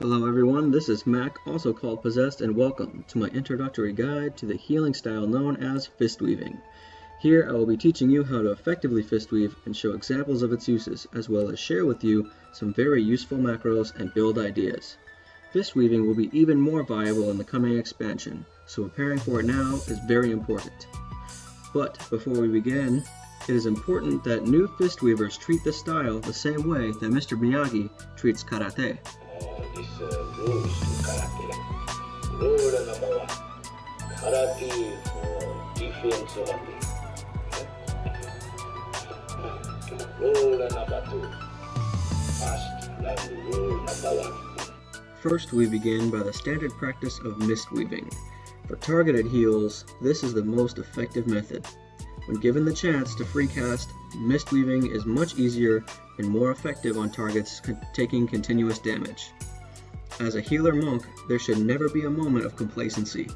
Hello everyone, this is Mac, also called Possessed, and welcome to my introductory guide to the healing style known as Fistweaving. Here I will be teaching you how to effectively fistweave and show examples of its uses, as well as share with you some very useful macros and build ideas. Fistweaving will be even more viable in the coming expansion, so preparing for it now is very important. But before we begin, it is important that new fistweavers treat this style the same way that Mr. Miyagi treats karate. This rules karate. Rule number 1, karate for defense only. Rule number 2, first learn rule number 1. First, we begin by the standard practice of mistweaving. For targeted heals, this is the most effective method. When given the chance to free cast, mistweaving is much easier and more effective on targets taking continuous damage. As a healer monk, there should never be a moment of complacency.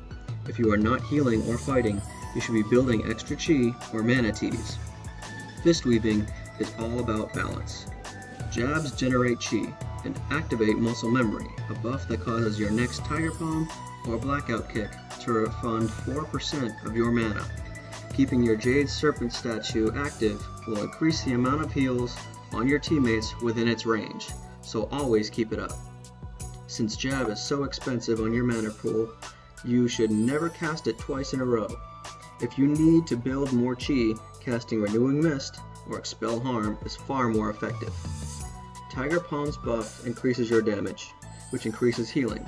If you are not healing or fighting, you should be building extra chi or mana teas. Fistweaving is all about balance. Jabs generate chi and activate muscle memory, a buff that causes your next Tiger Palm or Blackout Kick to refund 4% of your mana. Keeping your Jade Serpent statue active will increase the amount of heals on your teammates within its range, so always keep it up. Since jab is so expensive on your mana pool, you should never cast it twice in a row. If you need to build more chi, casting Renewing Mist or Expel Harm is far more effective. Tiger Palm's buff increases your damage, which increases healing.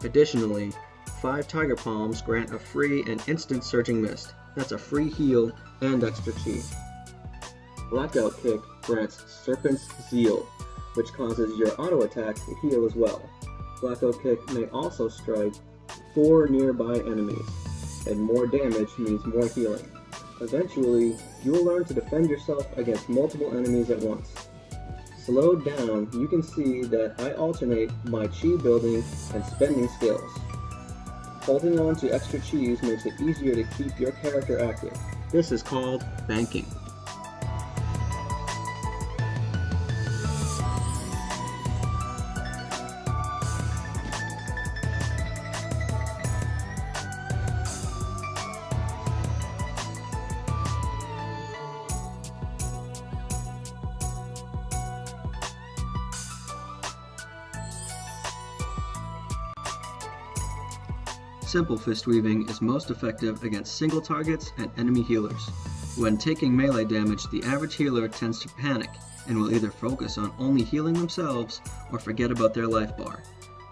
Additionally, 5 Tiger Palms grant a free and instant Surging Mist. That's a free heal and extra chi. Blackout Kick grants Serpent's Zeal, which causes your auto attack to heal as well. Blackout Kick may also strike 4 nearby enemies, and more damage means more healing. Eventually, you will learn to defend yourself against multiple enemies at once. Slowed down, you can see that I alternate my chi building and spending skills. Holding on to extra chis makes it easier to keep your character active. This is called banking. Simple fistweaving is most effective against single targets and enemy healers. When taking melee damage, the average healer tends to panic and will either focus on only healing themselves or forget about their life bar.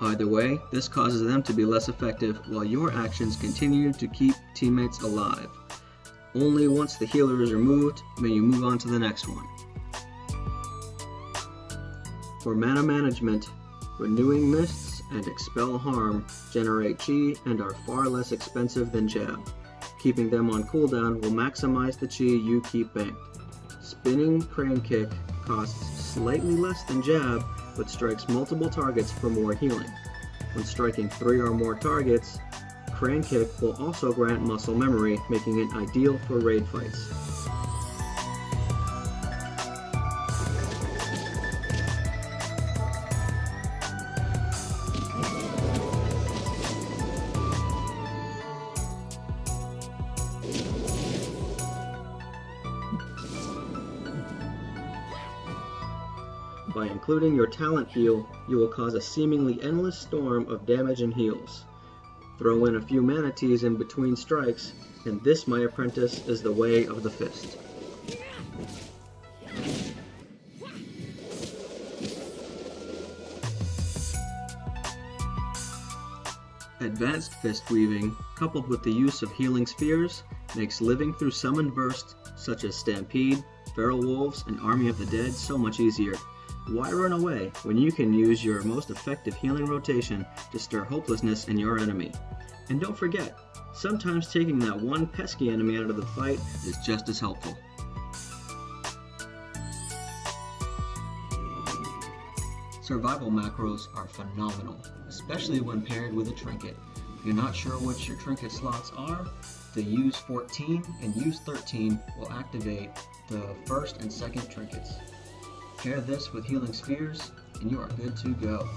Either way, this causes them to be less effective while your actions continue to keep teammates alive. Only once the healer is removed may you move on to the next one. For mana management, Renewing Mists and Expel Harm generate chi and are far less expensive than jab. Keeping them on cooldown will maximize the chi you keep banked. Spinning Crane Kick costs slightly less than jab, but strikes multiple targets for more healing. When striking 3 or more targets, Crane Kick will also grant muscle memory, making it ideal for raid fights. By including your talent heal, you will cause a seemingly endless storm of damage and heals. Throw in a few mana teas in between strikes, and this, my apprentice, is the way of the fist. Advanced fistweaving, coupled with the use of healing spheres, makes living through summoned bursts such as Stampede, Feral Wolves, and Army of the Dead so much easier. Why run away when you can use your most effective healing rotation to stir hopelessness in your enemy? And don't forget, sometimes taking that one pesky enemy out of the fight is just as helpful. Survival macros are phenomenal, especially when paired with a trinket. If you're not sure what your trinket slots are, the use 14 and use 13 will activate the first and second trinkets. Pair this with healing spheres, and you are good to go.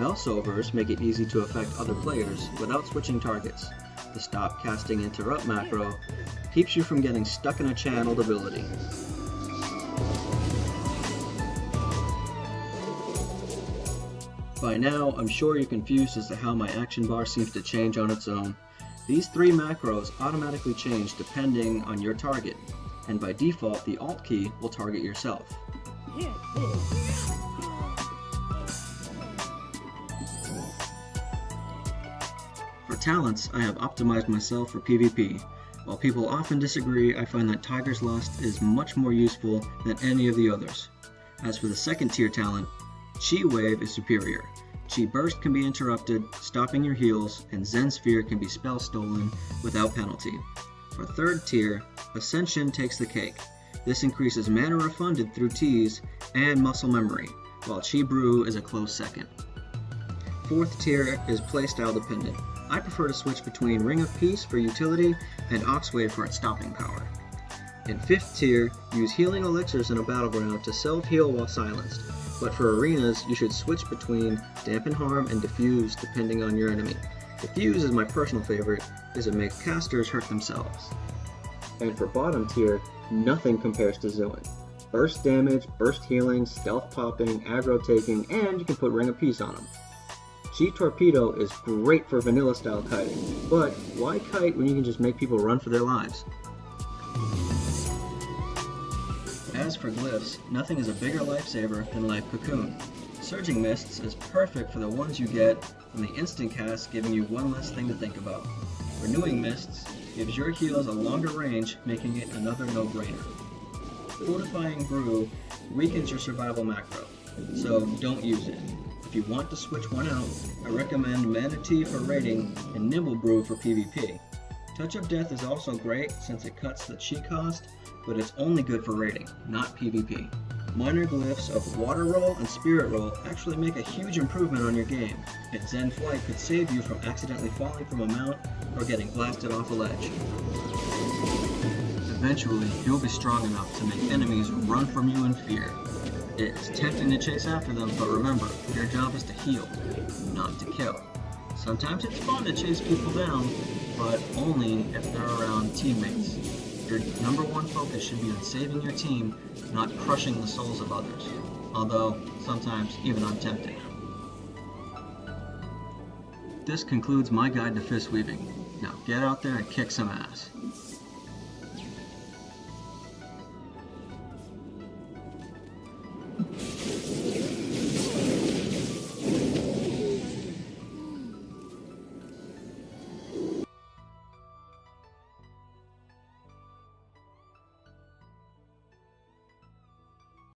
Spellsovers make it easy to affect other players without switching targets. The Stop Casting Interrupt macro keeps you from getting stuck in a channeled ability. By now, I'm sure you're confused as to how my action bar seems to change on its own. These three macros automatically change depending on your target, and by default the Alt key will target yourself. For talents, I have optimized myself for PvP. While people often disagree, I find that Tiger's Lust is much more useful than any of the others. As for the second tier talent, Chi Wave is superior. Chi Burst can be interrupted, stopping your heals, and Zen Sphere can be spell stolen without penalty. For third tier, Ascension takes the cake. This increases mana refunded through teas and muscle memory, while Chi Brew is a close second. Fourth tier is playstyle dependent. I prefer to switch between Ring of Peace for utility and Oxwave for its stopping power. In fifth tier, use healing elixirs in a battleground to self-heal while silenced, but for arenas you should switch between Dampen Harm and Diffuse depending on your enemy. Diffuse is my personal favorite as it makes casters hurt themselves. And for bottom tier, nothing compares to Zoan. Burst damage, burst healing, stealth popping, aggro taking, and you can put Ring of Peace on them. Chi Torpedo is great for vanilla style kiting, but why kite when you can just make people run for their lives? As for glyphs, nothing is a bigger lifesaver than Life Cocoon. Surging Mists is perfect for the ones you get from the instant cast, giving you one less thing to think about. Renewing Mists gives your heals a longer range, making it another no-brainer. Fortifying Brew weakens your survival macro, so don't use it. If you want to switch one out, I recommend Mana Tea for raiding and Nimble Brew for PvP. Touch of Death is also great since it cuts the chi cost, but it's only good for raiding, not PvP. Minor glyphs of Water Roll and Spirit Roll actually make a huge improvement on your game, and Zen Flight could save you from accidentally falling from a mount or getting blasted off a ledge. Eventually, you'll be strong enough to make enemies run from you in fear. It's tempting to chase after them, but remember, your job is to heal, not to kill. Sometimes it's fun to chase people down, but only if they're around teammates. Your number one focus should be on saving your team, not crushing the souls of others. Although, sometimes even untempting. This concludes my guide to Fistweaving. Now get out there and kick some ass.